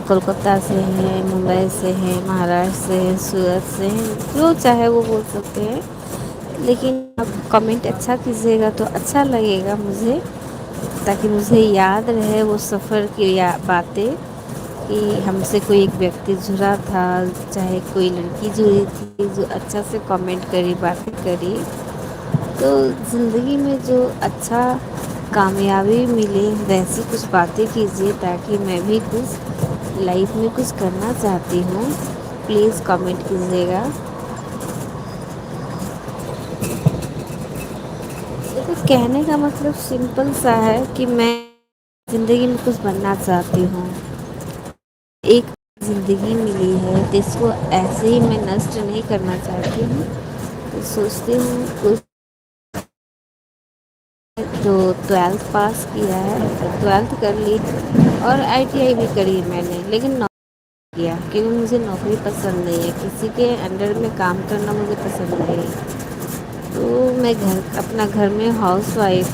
کولکتہ سے ہیں، ممبئی سے ہیں، مہاراشٹر سے ہیں، سورت سے ہیں، جو چاہے وہ بول سکتے ہیں، لیکن اب کمنٹ اچھا کیجیے گا تو اچھا لگے گا مجھے، تاکہ مجھے یاد رہے وہ سفر کی باتیں، کہ ہم سے کوئی ایک ویکتی جڑا تھا، چاہے کوئی لڑکی جڑی تھی جو اچھا سے کمنٹ کری، باتیں کری، تو زندگی میں جو اچھا کامیابی ملے ویسی کچھ باتیں کیجیے، تاکہ میں بھی کچھ لائف میں کچھ کرنا چاہتی ہوں، پلیز کمنٹ کیجیے گا۔ دیکھو کہنے کا مطلب سمپل سا ہے کہ میں زندگی میں کچھ بننا چاہتی ہوں، ایک زندگی ملی ہے تو اس کو ایسے ہی میں نشٹ نہیں کرنا چاہتی ہوں، تو سوچتی ہوں کچھ تو 12th پاس کیا ہے، 12th کر لی اور ITI بھی کری میں نے، لیکن کیا کیونکہ مجھے نوکری پسند نہیں ہے، کسی کے انڈر میں کام کرنا مجھے پسند نہیں ہے، تو میں اپنا گھر میں ہاؤس وائف